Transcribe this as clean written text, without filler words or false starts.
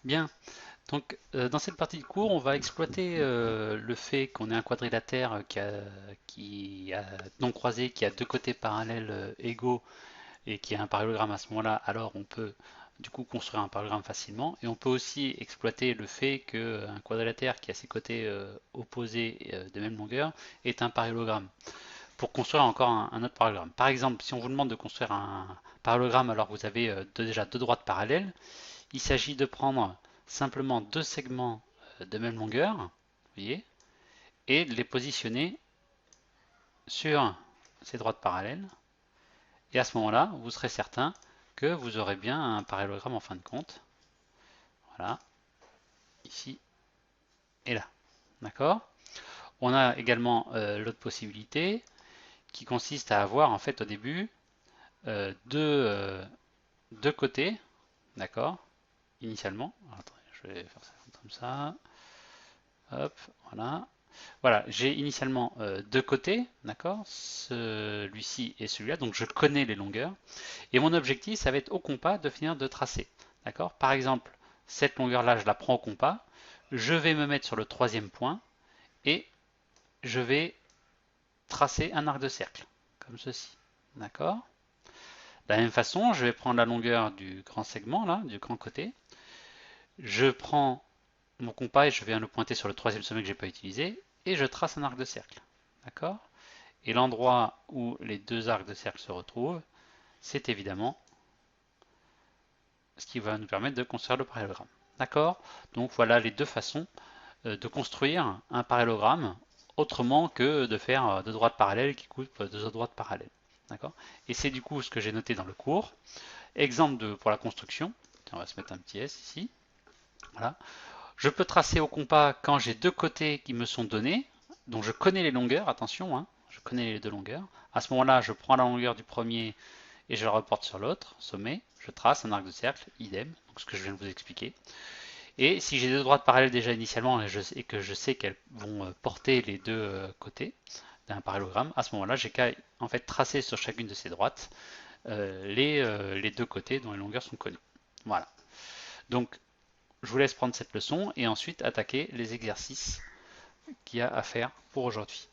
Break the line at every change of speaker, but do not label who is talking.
Bien. Donc, dans cette partie de cours, on va exploiter le fait qu'on ait un quadrilatère qui a non croisé, qui a deux côtés parallèles égaux et qui a un parallélogramme à ce moment-là. Alors, on peut du coup construire un parallélogramme facilement. Et on peut aussi exploiter le fait qu'un quadrilatère qui a ses côtés opposés de même longueur est un parallélogramme pour construire encore un autre parallélogramme. Par exemple, si on vous demande de construire un parallélogramme alors que vous avez déjà deux droites parallèles, il s'agit de prendre simplement deux segments de même longueur, vous voyez, et de les positionner sur ces droites parallèles. Et à ce moment-là, vous serez certain que vous aurez bien un parallélogramme en fin de compte. Voilà, ici et là. D'accord. On a également l'autre possibilité qui consiste à avoir en fait au début deux côtés, d'accord, initialement. Alors, attendez, je vais faire ça comme ça. Hop, voilà. Voilà, j'ai initialement deux côtés, d'accord, celui-ci et celui-là, donc je connais les longueurs. Et mon objectif, ça va être au compas de finir de tracer, d'accord. Par exemple, cette longueur-là, je la prends au compas, je vais me mettre sur le troisième point et je vais tracer un arc de cercle, comme ceci, d'accord. De la même façon, je vais prendre la longueur du grand segment, là, du grand côté, je prends mon compas et je viens le pointer sur le troisième sommet que j'ai pas utilisé et je trace un arc de cercle, d'accord. Et l'endroit où les deux arcs de cercle se retrouvent, c'est évidemment ce qui va nous permettre de construire le parallélogramme. D'accord. Donc voilà les deux façons de construire un parallélogramme autrement que de faire deux droites parallèles qui coupent deux autres droites parallèles. D'accord. Et c'est du coup ce que j'ai noté dans le cours. Exemple pour la construction. On va se mettre un petit S ici. Voilà. Je peux tracer au compas quand j'ai deux côtés qui me sont donnés, donc je connais les longueurs, attention, hein, je connais les deux longueurs. À ce moment-là, je prends la longueur du premier et je le reporte sur l'autre sommet. Je trace un arc de cercle, idem, donc ce que je viens de vous expliquer. Et si j'ai deux droites parallèles déjà initialement et que je sais qu'elles vont porter les deux côtés d'un parallélogramme, à ce moment-là, j'ai qu'à en fait tracer sur chacune de ces droites les deux côtés dont les longueurs sont connues. Voilà. Donc, je vous laisse prendre cette leçon et ensuite attaquer les exercices qu'il y a à faire pour aujourd'hui.